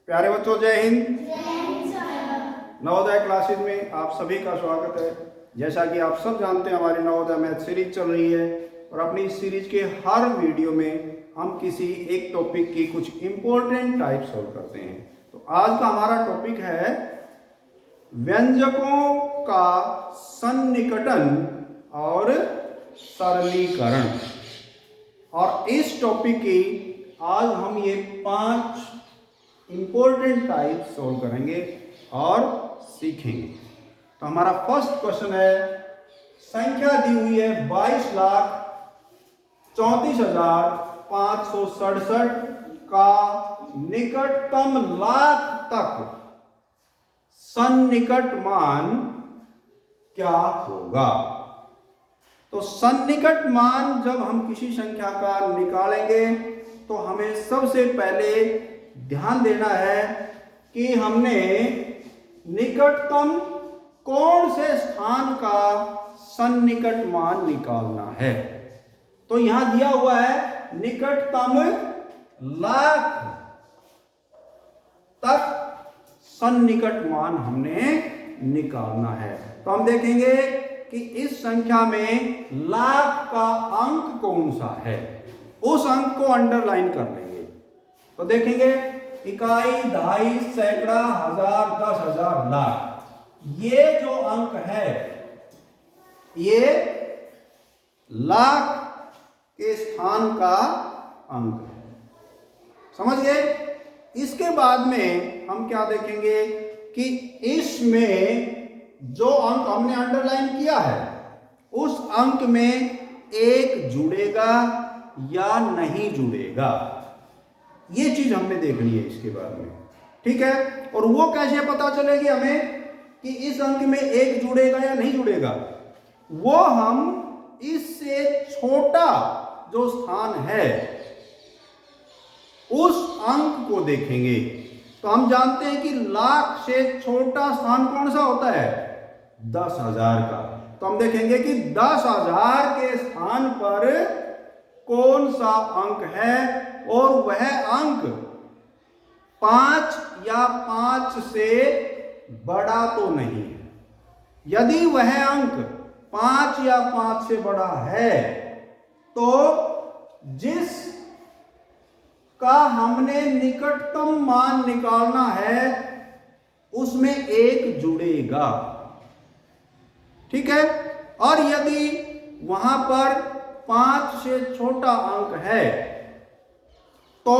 प्यारे बच्चों, जय हिंद। नवोदय क्लासेज में आप सभी का स्वागत है। जैसा कि आप सब जानते हैं, हमारी नवोदय मैथ सीरीज चल रही है और अपनी इस सीरीज के हर वीडियो में हम किसी एक टॉपिक की कुछ इंपॉर्टेंट टाइप सॉल्व करते हैं। तो आज का हमारा टॉपिक है व्यंजकों का सन्निकटन और सरलीकरण। और इस टॉपिक की आज हम ये 5 इंपॉर्टेंट टाइप सॉल्व करेंगे और सीखेंगे। तो हमारा फर्स्ट क्वेश्चन है, संख्या दी हुई है 22,34,567 का निकटतम लाख तक सन्निकट मान क्या होगा। तो सन्निकट मान जब हम किसी संख्या का निकालेंगे तो हमें सबसे पहले ध्यान देना है कि हमने निकटतम कौन से स्थान का सन्निकट मान निकालना है। तो यहां दिया हुआ है निकटतम लाख तक सन्निकट मान हमने निकालना है। तो हम देखेंगे कि इस संख्या में लाख का अंक कौन सा है, उस अंक को अंडरलाइन कर लेंगे। तो देखेंगे इकाई, दहाई, सैकड़ा, हजार, 10,000, लाख, ये जो अंक है ये लाख के स्थान का अंक है। समझ गए। इसके बाद में हम क्या देखेंगे कि इसमें जो अंक हमने अंडरलाइन किया है उस अंक में एक जुड़ेगा या नहीं जुड़ेगा, ये चीज हमने देखनी है इसके बाद में। ठीक है। और वो कैसे पता चलेगी हमें कि इस अंक में एक जुड़ेगा या नहीं जुड़ेगा, वो हम इससे छोटा जो स्थान है उस अंक को देखेंगे। तो हम जानते हैं कि लाख से छोटा स्थान कौन सा होता है, 10,000 का। तो हम देखेंगे कि 10,000 के स्थान पर कौन सा अंक है और वह अंक 5 या 5 से बड़ा तो नहीं है। यदि वह अंक 5 या 5 से बड़ा है तो जिस का हमने निकटतम मान निकालना है उसमें एक जुड़ेगा। ठीक है। और यदि वहां पर 5 से छोटा अंक है तो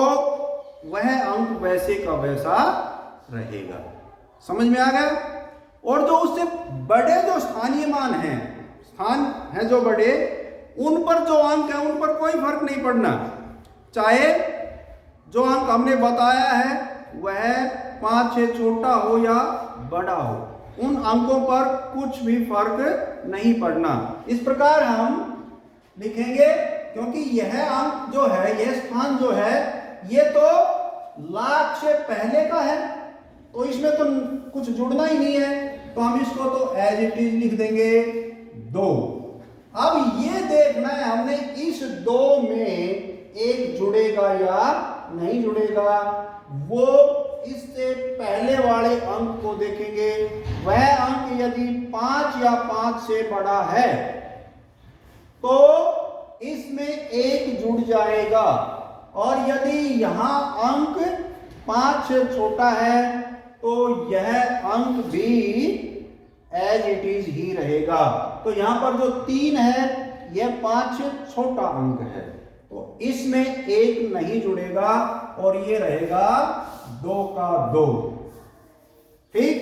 वह अंक वैसे का वैसा रहेगा। समझ में आ गया। और जो उससे बड़े जो स्थानीय मान हैं, स्थान है जो बड़े, उन पर जो अंक है उन पर कोई फर्क नहीं पड़ना। चाहे जो अंक हमने बताया है वह 5 से छोटा हो या बड़ा हो, उन अंकों पर कुछ भी फर्क नहीं पड़ना। इस प्रकार हम लिखेंगे, क्योंकि यह अंक जो है, यह स्थान जो है, ये तो लाख से पहले का है, तो इसमें तो कुछ जुड़ना ही नहीं है। तो हम इसको तो एज इट इज लिख देंगे 2। अब ये देखना है हमने इस 2 में एक जुड़ेगा या नहीं जुड़ेगा। वो इससे पहले वाले अंक को देखेंगे। वह अंक यदि 5 या 5 से बड़ा है तो इसमें एक जुड़ जाएगा। और यदि यहां अंक 5 से छोटा है तो यह अंक भी एज इट इज ही रहेगा। तो यहां पर जो 3 है यह 5 से छोटा अंक है, तो इसमें एक नहीं जुड़ेगा और ये रहेगा 2 का 2। ठीक,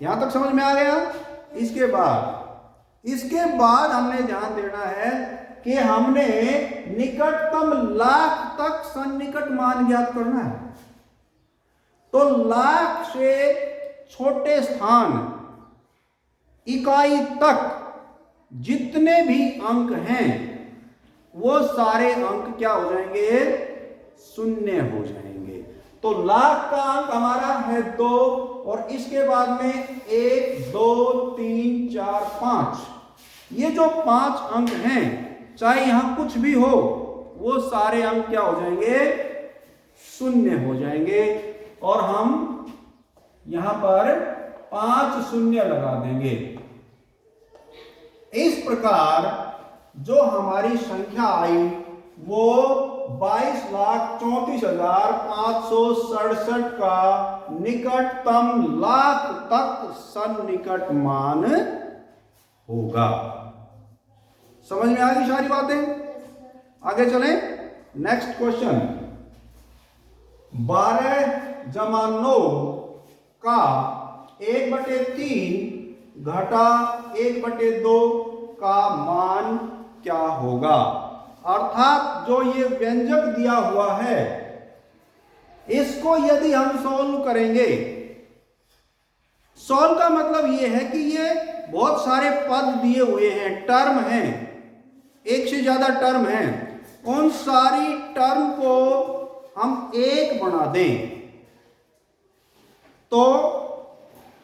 यहां तक समझ में आ गया। इसके बाद हमने ध्यान देना है कि हमने निकटतम लाख तक सन्निकट मान ज्ञात करना है। तो लाख से छोटे स्थान इकाई तक जितने भी अंक हैं वो सारे अंक क्या हो जाएंगे, शून्य हो जाएंगे। तो लाख का अंक हमारा है 2 और इसके बाद में 1, 2, 3, 4, 5, ये जो 5 अंक हैं, चाहे यहां कुछ भी हो, वो सारे अंक क्या हो जाएंगे, शून्य हो जाएंगे। और हम यहां पर 5 शून्य लगा देंगे। इस प्रकार जो हमारी संख्या आई वो 22,34,567 का निकटतम लाख तक सन्निकट मान होगा। समझ में आ गई सारी बातें? आगे चलें। नेक्स्ट क्वेश्चन, 12 जमा 9 का 1/3 घटा 1/2 का मान क्या होगा? अर्थात जो ये व्यंजक दिया हुआ है इसको यदि हम सॉल्व करेंगे, सॉल्व का मतलब ये है कि ये बहुत सारे पद दिए हुए हैं, टर्म हैं, एक से ज्यादा टर्म हैं, उन सारी टर्म को हम एक बना दें तो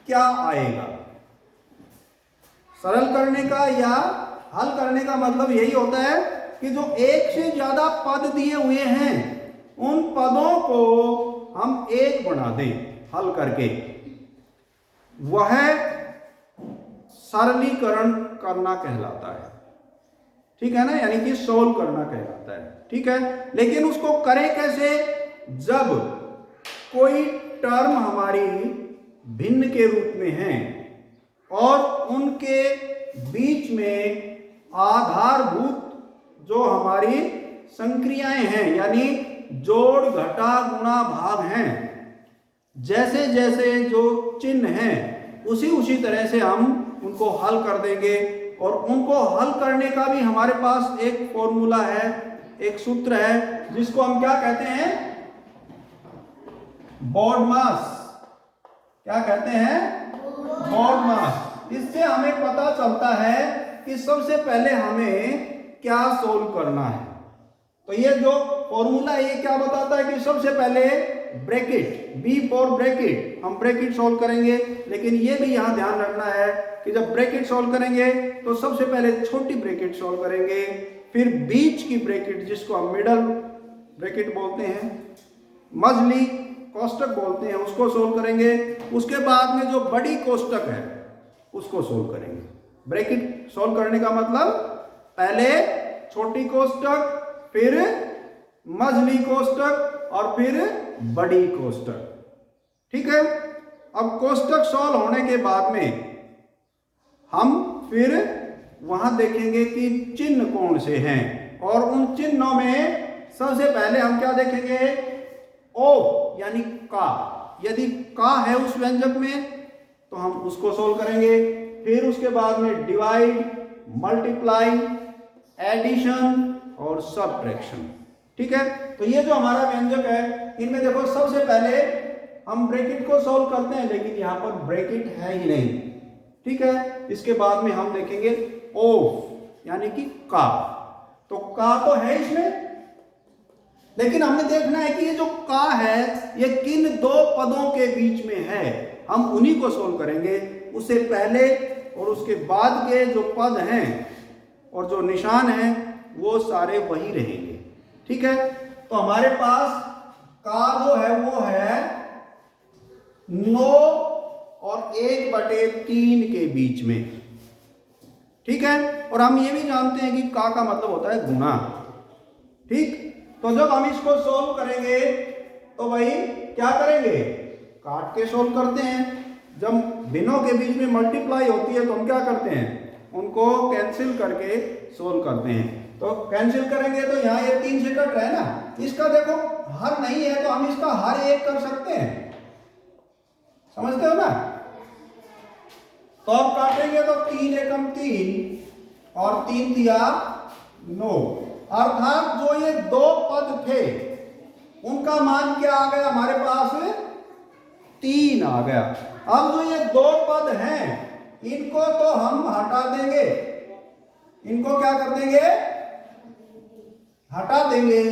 क्या आएगा? सरल करने का या हल करने का मतलब यही होता है कि जो एक से ज्यादा पद दिए हुए हैं उन पदों को हम एक बना दें हल करके, वह सरलीकरण करना कहलाता है। ठीक है ना, यानी कि सोल्व करना कहलाता है। ठीक है, लेकिन उसको करें कैसे? जब कोई टर्म हमारी भिन्न के रूप में है और उनके बीच में आधारभूत जो हमारी संक्रियाएं हैं, यानी जोड़ घटा गुणा भाग हैं, जैसे जैसे जो चिन्ह हैं उसी उसी तरह से हम उनको हल कर देंगे। और उनको हल करने का भी हमारे पास एक फॉर्मूला है, एक सूत्र है, जिसको हम क्या कहते हैं? BODMAS। क्या कहते हैं? BODMAS। इससे हमें पता चलता है कि सबसे पहले हमें क्या सोल्व करना है। तो ये जो फॉर्मूला है ये क्या बताता है कि सबसे पहले ब्रैकेट, B फॉर ब्रैकेट, हम ब्रैकेट सोल्व करेंगे। लेकिन ये भी यहां ध्यान रखना है कि जब ब्रैकेट सोल्व करेंगे तो सबसे पहले छोटी ब्रैकेट सोल्व करेंगे, फिर बीच की ब्रैकेट जिसको हम मिडल ब्रैकेट बोलते हैं, मझली कोष्टक बोलते हैं, उसको सोल्व करेंगे। उसके बाद में जो बड़ी कोष्टक है उसको सोल्व करेंगे। ब्रैकेट सोल्व करने का मतलब पहले छोटी कोष्टक, फिर मझली कोष्टक और फिर बड़ी कोष्टक। ठीक है, अब कोष्टक सोल्व होने के बाद में हम फिर वहां देखेंगे कि चिन्ह कौन से हैं, और उन चिन्हों में सबसे पहले हम क्या देखेंगे? ओ यानी का। यदि का है उस व्यंजक में तो हम उसको सोल्व करेंगे। फिर उसके बाद में डिवाइड, मल्टीप्लाई, एडिशन और सब्ट्रैक्शन। ठीक है, तो ये जो हमारा व्यंजक है इनमें देखो सबसे पहले हम ब्रैकेट को सोल्व करते हैं, लेकिन यहां पर ब्रैकेट है ही नहीं। ठीक है, इसके बाद में हम देखेंगे ओ यानी कि का। तो का तो है इसमें, लेकिन हमने देखना है कि ये जो का है ये किन दो पदों के बीच में है, हम उन्हीं को सोल्व करेंगे। उससे पहले और उसके बाद के जो पद हैं और जो निशान हैं वो सारे वही रहेंगे। ठीक है, तो हमारे पास का जो है वो है 9 और 1/3 के बीच में। ठीक है, और हम ये भी जानते हैं कि का मतलब होता है गुना। ठीक, तो जब हम इसको सोल्व करेंगे तो भाई क्या करेंगे? काट के सोल्व करते हैं। जब भिन्नों के बीच में मल्टीप्लाई होती है तो हम क्या करते हैं? उनको कैंसिल करके सोल्व करते हैं। तो कैंसिल करेंगे तो यहाँ ये 3 से कट रहा है ना, इसका देखो हर नहीं है तो हम इसका हर एक कर सकते हैं। समझते हो ना? तो अब काटेंगे तो 3 एकम 3 और 3 दिया 9, अर्थात जो ये दो पद थे उनका मान क्या आ गया हमारे पास? 3 आ गया। अब जो ये दो पद हैं इनको तो हम हटा देंगे, इनको क्या कर देंगे? हटा देंगे,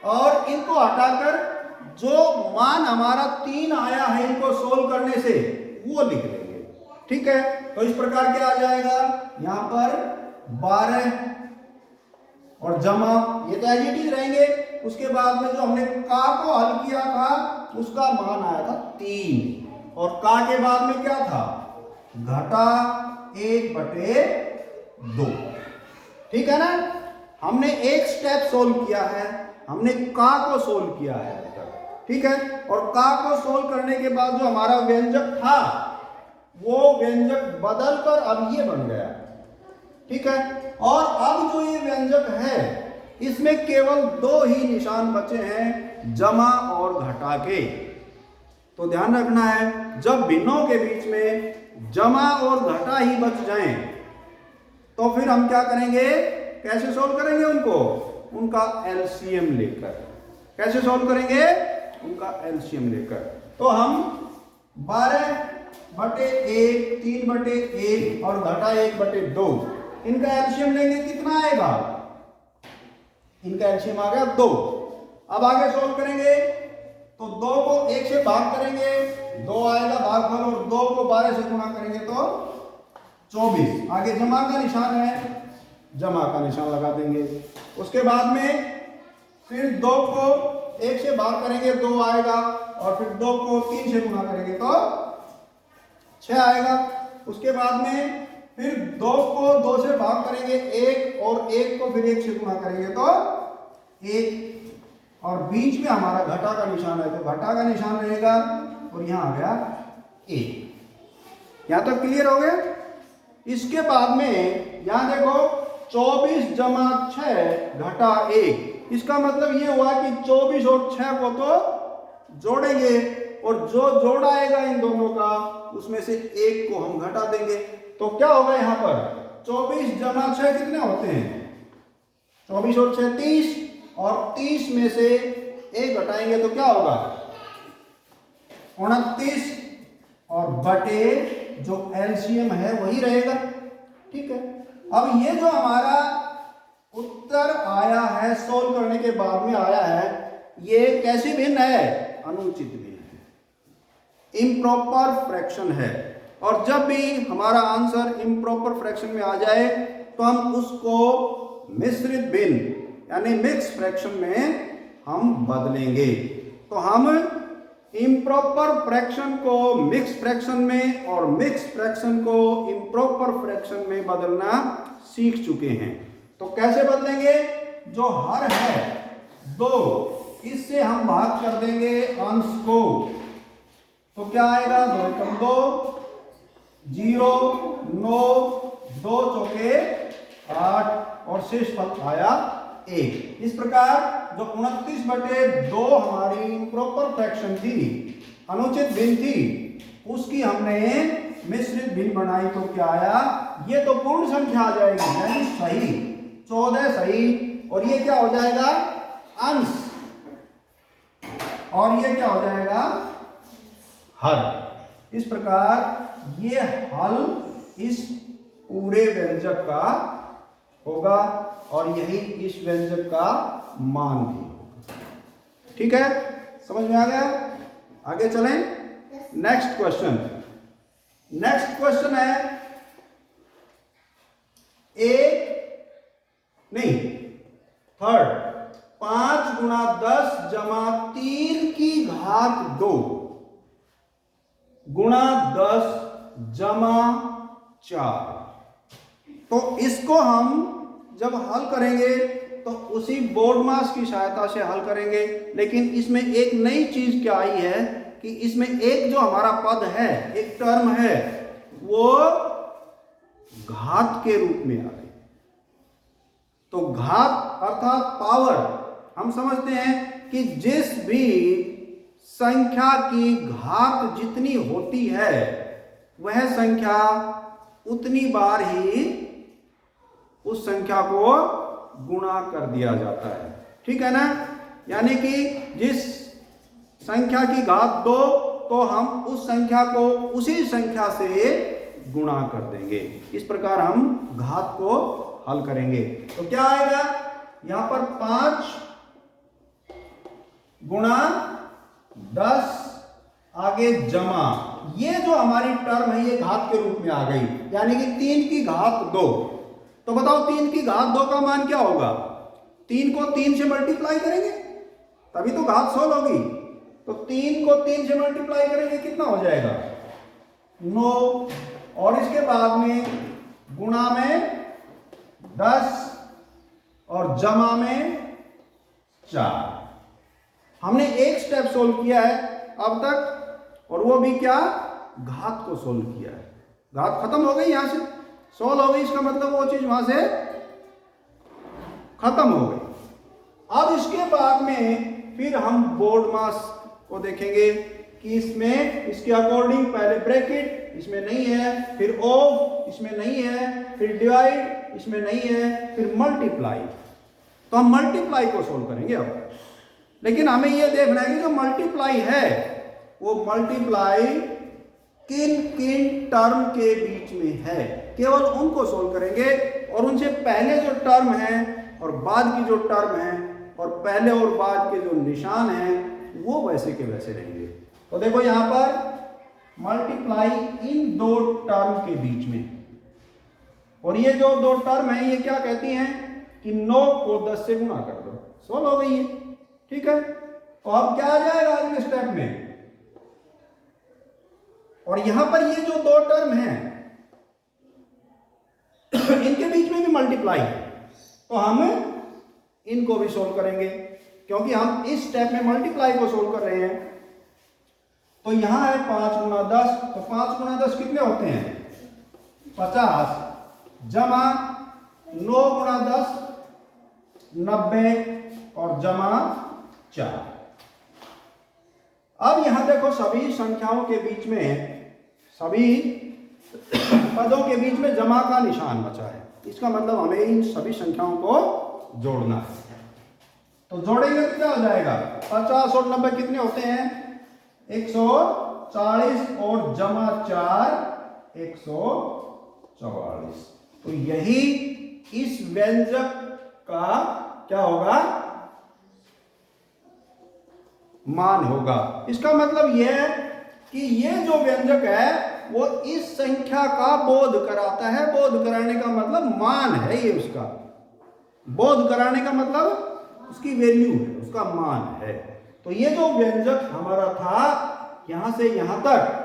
और इनको हटाकर जो मान हमारा 3 आया है इनको सोल्व करने से वो लिख देंगे। ठीक है, तो इस प्रकार क्या आ जाएगा? यहां पर 12 और जमा, ये तो एज इट इज रहेंगे। उसके बाद में जो हमने का को हल किया था उसका मान आया था 3, और का के बाद में क्या था, घटा 1/2। ठीक है ना, हमने एक स्टेप सोल्व किया है, हमने का को सोल्व किया है अभी तक। ठीक है, और का को सोल्व करने के बाद जो हमारा व्यंजक था वो व्यंजक बदलकर अब ये बन गया। ठीक है, और अब जो ये व्यंजक है इसमें केवल 2 ही निशान बचे हैं, जमा और घटा के। तो ध्यान रखना है, जब भिन्नों के बीच में जमा और घटा ही बच जाएं तो फिर हम क्या करेंगे, कैसे सोल्व करेंगे उनको, उनका एलसीएम लेकर। कैसे सोल्व करेंगे, उनका एलसीएम लेकर। तो हम 12/1, 3/1 और घटा 1/2 इनका एलसीएम लेंगे, कितना आएगा, इनका एलसीएम आ गया 2। अब आगे सोल्व करेंगे तो 2 को 1 से भाग करेंगे, 2 आएगा भागफल, और 2 को 12 से गुणा करेंगे तो 24। आगे जमा का निशान है, जमा का निशान लगा देंगे। उसके बाद में फिर 2 को 1 से भाग करेंगे, 2 आएगा, और फिर 2 को 3 से गुणा करेंगे तो 6 आएगा। उसके बाद में फिर 2 को 2 से भाग करेंगे 1, और 1 को फिर 1 से गुणा करेंगे तो 1, और बीच में हमारा घटा का निशान है तो घटा का निशान रहेगा, और यहां आ गया 1। यहां तक क्लियर हो गया। इसके बाद में यहां देखो 24 जमा 6 घटा 1, इसका मतलब ये हुआ कि 24 और 6 को तो जोड़ेंगे, और जो जोड़ आएगा इन दोनों का उसमें से 1 को हम घटा देंगे। तो क्या होगा यहाँ पर, 24 जमा 6 कितने होते हैं, 24 और 6 30, और 30 में से 1 घटाएंगे तो क्या होगा 29, और बटे जो एलसीएम है वही रहेगा। ठीक है, अब ये जो हमारा उत्तर आया है सोल्व करने के बाद में आया है, ये कैसी भिन्न है, अनुचित भिन्न है, इम्प्रॉपर फ्रैक्शन है। और जब भी हमारा आंसर इम्प्रॉपर फ्रैक्शन में आ जाए तो हम उसको मिश्रित भिन्न यानी मिक्स फ्रैक्शन में हम बदलेंगे। तो हम इम्प्रॉपर फ्रैक्शन को मिक्स फ्रैक्शन में और मिक्स फ्रैक्शन को इम्प्रॉपर फ्रैक्शन में बदलना सीख चुके हैं। तो कैसे बदलेंगे, जो हर है 2 इससे हम भाग कर देंगे अंश को, तो क्या आएगा, 2 एकम 2, 0, 9, 2 चौके 8, और शेष पद आया 1। इस प्रकार जो 29/2 हमारी इम्प्रॉपर फ्रैक्शन थी, अनुचित भिन्न थी, उसकी हमने मिश्रित भिन्न बनाई तो क्या आया, ये तो पूर्ण संख्या आ जाएगी, यानी सही 14 सही, और ये क्या हो जाएगा अंश, और ये क्या हो जाएगा हर। इस प्रकार ये हल इस पूरे व्यंजक का होगा, और यही इस व्यंजक का मान भी होगा। ठीक है, समझ में आ गया। आगे चलें, नेक्स्ट क्वेश्चन। नेक्स्ट क्वेश्चन है थर्ड 5 गुणा 10 जमा 3 की घात 2 गुणा 10 जमा 4। तो इसको हम जब हल करेंगे तो उसी बोर्ड मास की सहायता से हल करेंगे, लेकिन इसमें एक नई चीज क्या आई है कि इसमें एक जो हमारा पद है, एक टर्म है, वो घात के रूप में आ गई। तो घात अर्थात पावर, हम समझते हैं कि जिस भी संख्या की घात जितनी होती है वह संख्या उतनी बार ही उस संख्या को गुणा कर दिया जाता है। ठीक है ना, यानी कि जिस संख्या की घात 2 तो हम उस संख्या को उसी संख्या से गुणा कर देंगे। इस प्रकार हम घात को हल करेंगे। तो क्या आएगा यहां पर 5 गुणा 10 आगे जमा, ये जो हमारी टर्म है ये घात के रूप में आ गई, यानी कि 3 की घात 2। तो बताओ 3 की घात 2 का मान क्या होगा, 3 को 3 से मल्टीप्लाई करेंगे तभी तो घात 16 होगी। तो 3 को 3 से मल्टीप्लाई करेंगे कितना हो जाएगा 9, और इसके बाद में गुणा में 10 और जमा में 4। हमने एक स्टेप सोल्व किया है अब तक, और वो भी क्या, घात को सोल्व किया है। घात खत्म हो गई, यहां से सोल्व हो गई, इसका मतलब वो चीज वहां से खत्म हो गई। अब इसके बाद में फिर हम बोर्ड मास को देखेंगे कि इसमें इसके अकॉर्डिंग पहले ब्रैकेट इसमें नहीं है, फिर ऑफ इसमें नहीं है, फिर डिवाइड इसमें नहीं है, फिर मल्टीप्लाई। तो हम मल्टीप्लाई को सोल्व करेंगे अब। लेकिन हमें यह देखना है कि जो मल्टीप्लाई है वो मल्टीप्लाई किन किन टर्म के बीच में है, केवल उनको सोल्व करेंगे। और उनसे पहले जो टर्म है और बाद की जो टर्म है और पहले और बाद के जो निशान हैं वो वैसे के वैसे रहेंगे। तो देखो यहां पर मल्टीप्लाई इन दो टर्म के बीच में, और ये जो दो टर्म है ये क्या कहती हैं कि 9 को 10 से गुणा कर दो, सोल्व हो गई है। ठीक है, तो अब क्या आ जाएगा अगले स्टेप में, और यहां पर ये जो दो टर्म हैं इनके बीच में भी मल्टीप्लाई है, तो हम इनको भी सोल्व करेंगे क्योंकि हम इस स्टेप में मल्टीप्लाई को सोल्व कर रहे हैं। तो यहां है 5 गुणा 10, तो 5 गुणा 10 कितने होते हैं 50, जमा 9 गुणा 10 90 और जमा 4। अब यहां देखो सभी संख्याओं के बीच में, सभी पदों के बीच में जमा का निशान बचा है। इसका मतलब हमें इन सभी संख्याओं को जोड़ना है। तो जोड़ेंगे तो क्या हो जाएगा, 50 और 90 कितने होते हैं 140 और जमा 4 144। तो यही इस व्यंजक का क्या होगा, मान होगा। इसका मतलब यह है कि ये जो व्यंजक है वो इस संख्या का बोध कराता है। बोध कराने का मतलब मान है, ये उसका बोध कराने का मतलब उसकी वैल्यू है, उसका मान है। तो ये जो व्यंजक हमारा था यहां से यहां तक,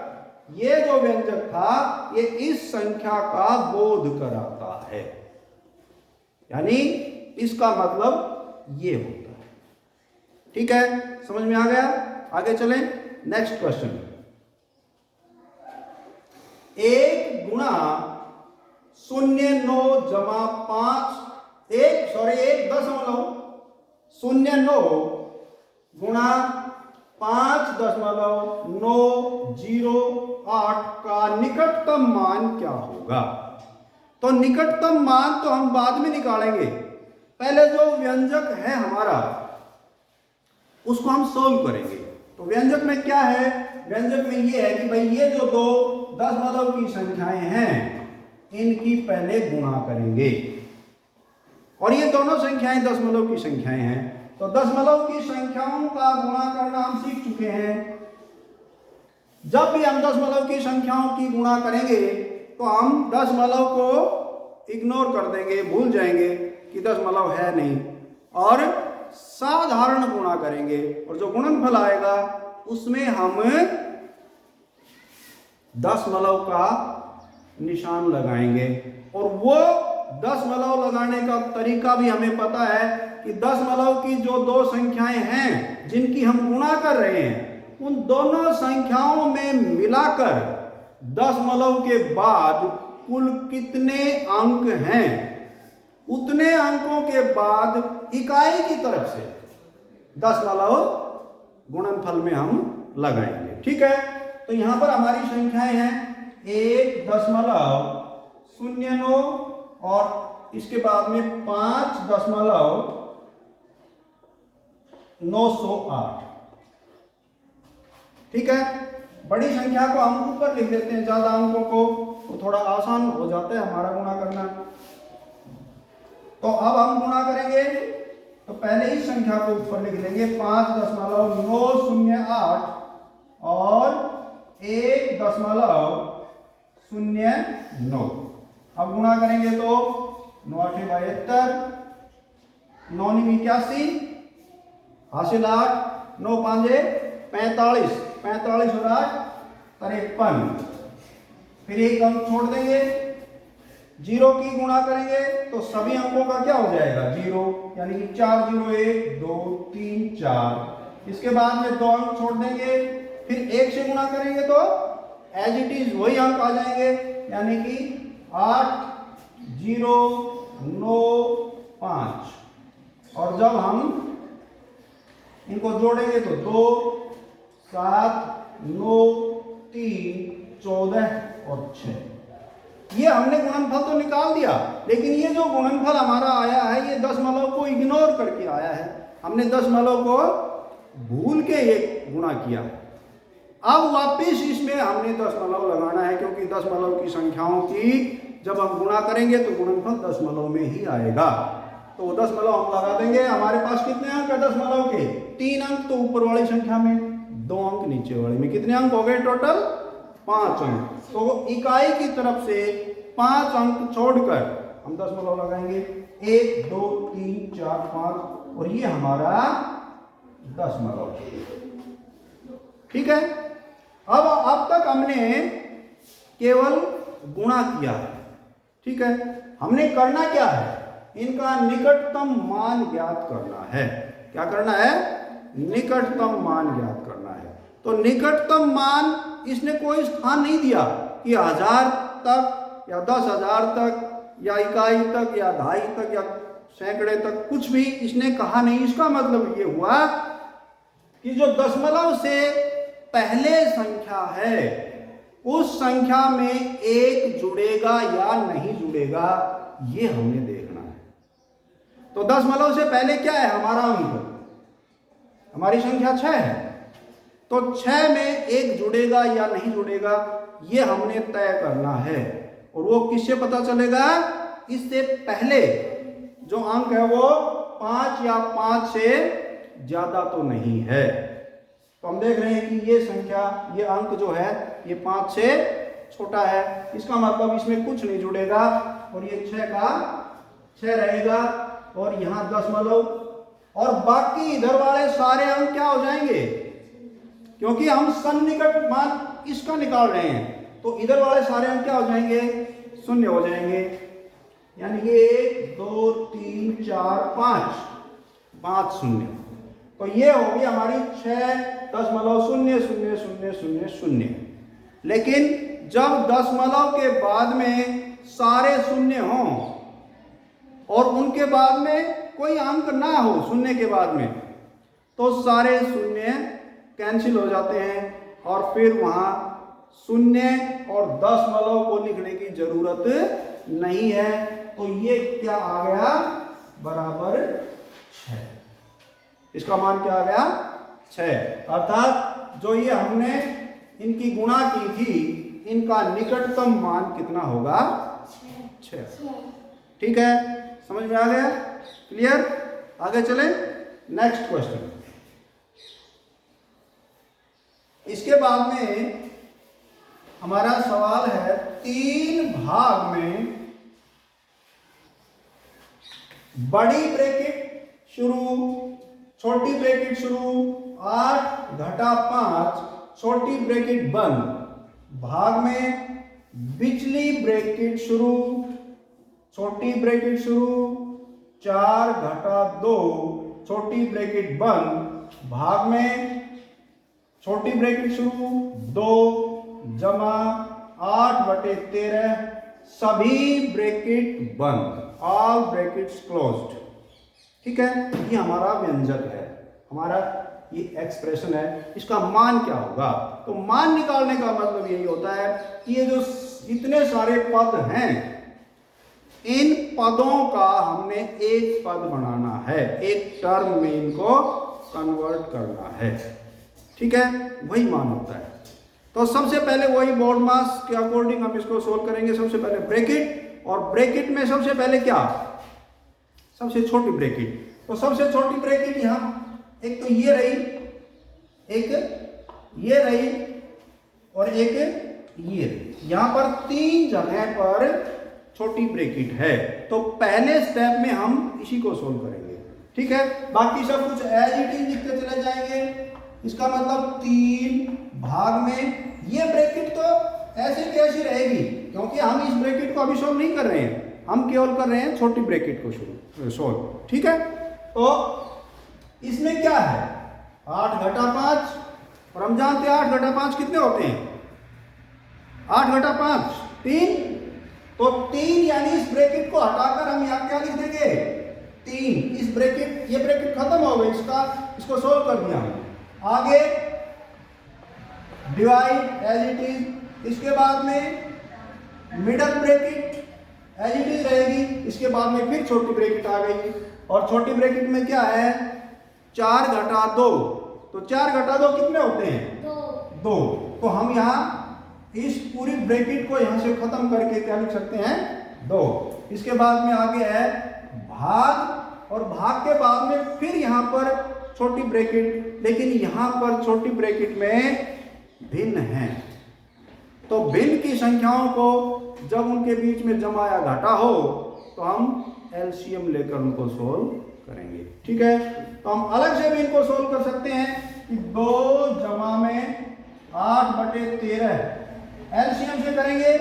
ये जो व्यंजक था ये इस संख्या का बोध कराता है, यानी इसका मतलब ये होता है। ठीक है, समझ में आ गया। आगे चलें, नेक्स्ट क्वेश्चन। 1 गुणा 0.9 जमा 5 1.09 गुणा 5.908 का निकटतम मान क्या होगा। तो निकटतम मान तो हम बाद में निकालेंगे, पहले जो व्यंजक है हमारा उसको हम सोल्व करेंगे। तो व्यंजक में क्या है, व्यंजक में ये है कि भाई ये जो दो दशमलव की संख्याएं हैं इनकी पहले गुणा करेंगे, और ये दोनों संख्याएं दशमलव की संख्याएं हैं। तो दशमलव की संख्याओं का गुणा करना हम सीख चुके हैं। जब भी हम दशमलव की संख्याओं की गुणा करेंगे तो हम दशमलव को इग्नोर कर देंगे, भूल जाएंगे कि दशमलव है नहीं, और साधारण गुणा करेंगे। और जो गुणनफल आएगा उसमें हम दशमलव का निशान लगाएंगे। और वो दशमलव लगाने का तरीका भी हमें पता है कि दशमलव की जो दो संख्याएं हैं जिनकी हम गुणा कर रहे हैं उन दोनों संख्याओं में मिलाकर दशमलव के बाद कुल कितने अंक हैं, उतने अंकों के बाद इकाई की तरफ से दशमलव गुणनफल में हम लगाएंगे। ठीक है, तो यहां पर हमारी संख्याएं हैं 1.09 और इसके बाद में 5.908। ठीक है, बड़ी संख्या को हम ऊपर लिख देते हैं, ज्यादा अंकों को, तो थोड़ा आसान हो जाता है हमारा गुणा करना। तो अब हम गुणा करेंगे तो पहले इस संख्या को ऊपर लिख लेंगे 5.908 और 1.09। अब गुणा करेंगे तो 9 × 8 = 72, 9 81, हासिल 8, 9 5 45, 45 और 8 53। फिर एक अंक छोड़ देंगे, 0 की गुणा करेंगे तो सभी अंकों का क्या हो जाएगा 0, यानी कि 4 0 1 2 3 4। इसके बाद में 2 अंक छोड़ देंगे, फिर 1 से गुणा करेंगे तो एज इट इज वही अंक आ जाएंगे, यानी कि 8 0 9 5। और जब हम इनको जोड़ेंगे तो 2 7 9 3 14 और 6। ये हमने गुणनफल तो निकाल दिया, लेकिन ये जो गुणनफल हमारा आया है ये दशमलव को इग्नोर करके आया है। हमने दशमलव को भूल के ये गुणा किया। अब वापिस इसमें हमने दशमलव लगाना है, क्योंकि दशमलव की संख्याओं की जब हम गुणा करेंगे तो गुणनफल दशमलव में ही आएगा। तो दशमलव हम लगा देंगे। हमारे पास कितने अंक है दशमलव के 3 अंक, तो ऊपर वाली संख्या में 2 अंक, नीचे वाली में कितने अंक हो गए टोटल 5 अंक। तो इकाई की तरफ से 5 अंक छोड़कर हम दशमलव लगाएंगे 1 2 3 4 5, और ये हमारा दशमलव। ठीक है। अब तक हमने केवल गुणा किया है। ठीक है, हमने करना क्या है, इनका निकटतम मान ज्ञात करना है। क्या करना है, निकटतम मान ज्ञात करना है। तो निकटतम मान इसने कोई स्थान नहीं दिया कि 1000 तक या 10,000 तक या इकाई तक या ढाई तक या सैकड़े तक, कुछ भी इसने कहा नहीं। इसका मतलब ये हुआ कि जो दशमलव से पहले संख्या है उस संख्या में 1 जुड़ेगा या नहीं जुड़ेगा, ये हमने देखना है। तो दशमलव से पहले क्या है हमारा अंक, हमारी संख्या 6 है, तो 6 में 1 जुड़ेगा या नहीं जुड़ेगा ये हमने तय करना है। और वो किससे पता चलेगा, इससे पहले जो अंक है वो 5 या 5 से ज्यादा तो नहीं है। तो हम देख रहे हैं कि ये संख्या, ये अंक जो है ये 5 से छोटा है, इसका मतलब इसमें कुछ नहीं जुड़ेगा और ये 6 का 6 रहेगा और यहाँ दशमलव, और बाकी इधर वाले सारे अंक क्या हो जाएंगे, क्योंकि हम सन्निकट मान इसका निकाल रहे हैं तो इधर वाले सारे अंक क्या हो जाएंगे, 0 हो जाएंगे। यानी कि 1 2 3 4 5 0। तो ये होगी हमारी 6.000000। लेकिन जब दशमलव के बाद में सारे शून्य हों और उनके बाद में कोई अंक ना हो शून्य के बाद में, तो सारे शून्य कैंसिल हो जाते हैं और फिर वहां शून्य और दशमलव को लिखने की जरूरत नहीं है। तो ये क्या आ गया, बराबर 6। इसका मान क्या आ गया 6। अर्थात जो ये हमने इनकी गुणा की थी, इनका निकटतम मान कितना होगा 6। ठीक है, समझ में आ गया, क्लियर। आगे चले नेक्स्ट क्वेश्चन। इसके बाद में हमारा सवाल है 3 भाग में बड़ी ब्रैकेट शुरू, छोटी ब्रैकेट शुरू, 8 घटा 5 छोटी ब्रैकेट बंद, भाग में बिचली ब्रैकेट शुरू, छोटी ब्रैकेट शुरू, 4 घटा 2 छोटी ब्रैकेट बंद, भाग में छोटी ब्रैकेट शुरू 2 जमा 8/13 सभी ब्रैकेट बंद, ऑल ब्रैकेट्स क्लोज्ड। ठीक है, ये हमारा व्यंजक है, हमारा ये एक्सप्रेशन है। इसका मान क्या होगा, तो मान निकालने का मतलब यही होता है कि ये जो इतने सारे पद हैं, इन पदों का हमने एक पद बनाना है, एक टर्म में इनको कन्वर्ट करना है। ठीक है, वही मान होता है। तो सबसे पहले वही बोर्ड मास के अकॉर्डिंग हम इसको सोल्व करेंगे। सबसे पहले ब्रैकेट, और ब्रैकेट में सबसे पहले क्या, सबसे छोटी ब्रैकेट। तो सबसे छोटी ब्रैकेट यहां एक तो ये रही, एक ये रही और एक ये रही। यहां पर 3 जगह पर छोटी ब्रैकेट है। तो पहले स्टेप में हम इसी को सोल्व करेंगे। ठीक है, बाकी सब कुछ एज इट इज लिखते चले जाएंगे। इसका मतलब 3 भाग में ये ब्रैकेट तो ऐसे की ऐसी रहेगी, क्योंकि हम इस ब्रैकेट को अभी सोल्व नहीं कर रहे हैं, हम केवल कर रहे हैं छोटी ब्रैकेट को सोल्व। ठीक है, तो इसमें क्या है 8 घटा 5, और हम जानते हैं 8 घटा 5 कितने होते हैं, 8 घटा 5 3, तो 3 यानी इस ब्रैकेट को हटाकर हम यहाँ क्या लिख देंगे 3। इस ब्रैकेट, ये ब्रैकेट खत्म हो गई, इसको सोल्व कर दिया हमने। आगे डिवाइड एज इट इज, इसके बाद में middle bracket as it is रहेगी, इसके बाद में फिर छोटी ब्रैकेट आ गई, और छोटी ब्रैकेट में क्या है 4 घटा 2, तो 4 घटा 2 कितने होते हैं 2। तो हम यहाँ इस पूरी ब्रैकेट को यहाँ से खत्म करके क्या लिख सकते हैं 2। इसके बाद में आगे है भाग, और भाग के बाद में फिर यहाँ पर छोटी ब्रैकेट, लेकिन यहाँ पर छोटी ब्रैकेट में भिन्न है, तो भिन्न की संख्याओं को जब उनके बीच में जमा या घटा हो तो हम एलसीएम लेकर उनको सोल्व करेंगे। ठीक है, तो हम अलग से भी इनको सोल्व कर सकते हैं कि 2 जमा में 8/13 एलसीएम से करेंगे,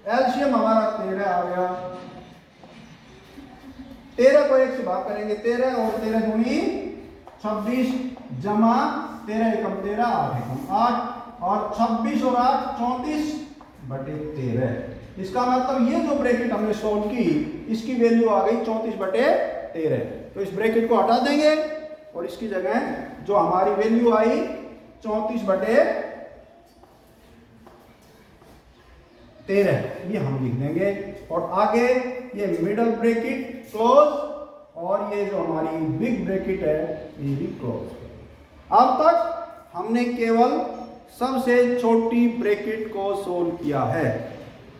एलसीएम हमारा 13 आ गया, 13 को 1 से भाग करेंगे 13, और 13 दूनी 26 जमा 13 एकम 13 8 एकम 8, और 26 और 8 34/13। इसका मतलब ये जो ब्रैकेट हमने सोल्व की इसकी वैल्यू आ गई 34/13। तो इस ब्रैकेट को हटा देंगे और इसकी जगह जो हमारी वैल्यू आई 34/13 ये हम लिख देंगे, और आगे ये मिडल ब्रैकेट क्लोज, और ये जो हमारी बिग ब्रैकेट है ये भी क्लोज। अब तक हमने केवल सबसे छोटी ब्रैकेट को सोल्व किया है,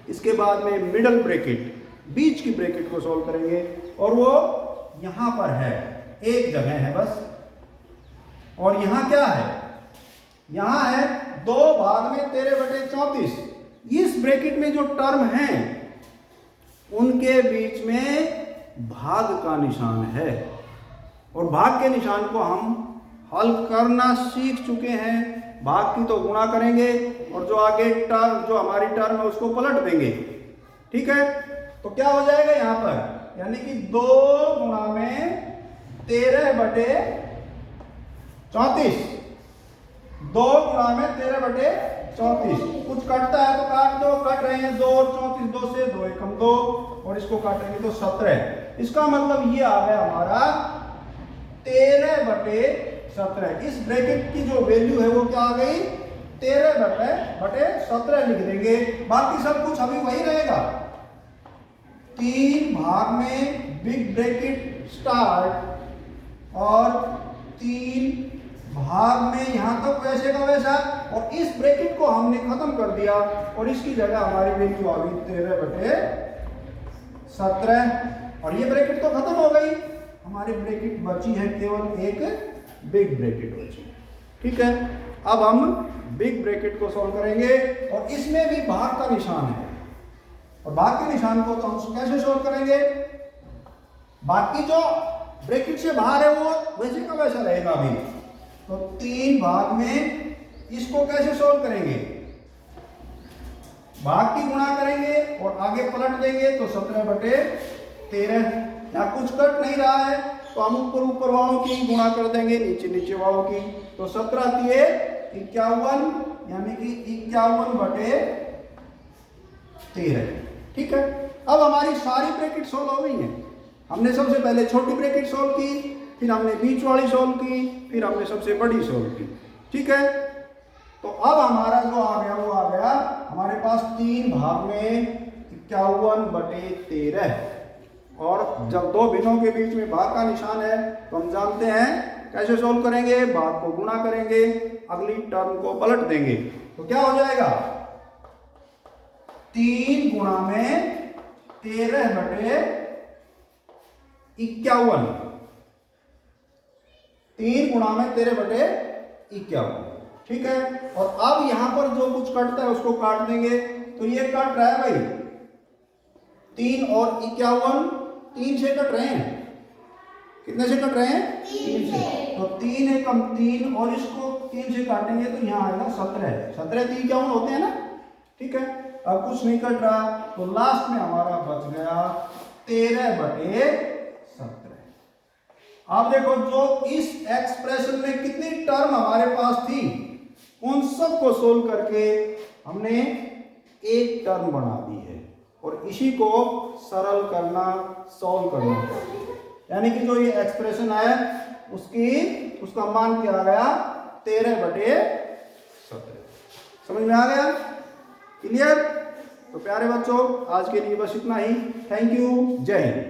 इसके बाद में मिडल ब्रैकेट बीच की ब्रैकेट को सोल्व करेंगे, और वो यहां पर है, एक जगह है बस, और यहां क्या है, यहां है 2 भाग में 13/34। इस ब्रैकेट में जो टर्म है उनके बीच में भाग का निशान है, और भाग के निशान को हम हल करना सीख चुके हैं। भाग की तो गुणा करेंगे, और जो आगे टर्म, जो हमारी टर्म है उसको पलट देंगे। ठीक है, तो क्या हो जाएगा यहां पर, यानी कि 2 गुणा में 13/34, 2 गुणा में 13/34। कुछ कटता है तो काट दो, कट रहे हैं 2 और 34, 2 से 2 एकम 2, और इसको काटेंगे तो 17। इसका मतलब ये आ गया हमारा 13/17। इस ब्रैकेट की जो वैल्यू है वो क्या आ गई 13/17 लिख देंगे। बाकी सब कुछ अभी वही रहेगा। 3 भाग में बिग ब्रैकेट स्टार्ट, और 3 भाग में यहां तक वैसे का वैसा, और इस ब्रैकेट को हमने खत्म कर दिया, और इसकी जगह हमारी वैल्यू आ गई 13/17, और ये ब्रैकेट तो खत्म हो गई, हमारी ब्रैकेट बची है केवल एक बिग ब्रैकेट बची। ठीक है, अब हम बिग ब्रैकेट को सॉल्व करेंगे, और इसमें भी भाग का निशान है, और भाग के निशान को तो हम कैसे सॉल्व करेंगे, बाकी जो ब्रैकेट से बाहर है वो वैसे का वैसा रहेगा अभी। तो 3 भाग में इसको कैसे सॉल्व करेंगे, भाग की गुणा करेंगे और आगे पलट देंगे तो 17/13। या कुछ कट नहीं रहा है तो हम ऊपर वालों की गुणा कर देंगे नीचे वालों की, तो 17×3 = 51, यानी कि 51/13। ठीक है, अब हमारी सारी ब्रैकेट सोल्व हो गई है। हमने सबसे पहले छोटी ब्रैकेट सोल्व की, फिर हमने बीच वाली सोल्व की, फिर हमने सबसे बड़ी सोल्व की। ठीक है, तो अब हमारा जो आ गया वो आ गया हमारे पास 3 भाग में 51/13, और जब 2 भिन्नों के बीच में भाग का निशान है तो हम जानते हैं कैसे सोल्व करेंगे, भाग को गुणा करेंगे, अगली टर्म को पलट देंगे, तो क्या हो जाएगा 3 गुणा में 13/51, 3 गुणा में 13/51। ठीक है, और अब यहां पर जो कुछ कटता है उसको काट देंगे, तो ये कट रहा है भाई 3 और 51, 3 से कट रहे हैं, कितने से कट रहे हैं? 3 से। तो 3 एकम 3 और इसको 3 से काटेंगे तो यहाँ आएगा 17। 17 3 क्या होते हैं ना, ठीक है। अब कुछ नहीं कट रहा तो लास्ट में हमारा बच गया 13/17। अब देखो जो इस एक्सप्रेशन में कितनी टर्म हमारे पास थी उन सबको सोल्व करके हमने एक टर्म बना दी है और इसी को सरल करना, सॉल्व करना है। यानी कि जो ये एक्सप्रेशन है उसका मान क्या आ गया? 13/17। समझ में आ गया? क्लियर? तो प्यारे बच्चों आज के लिए बस इतना ही। Thank you. जय हिंद।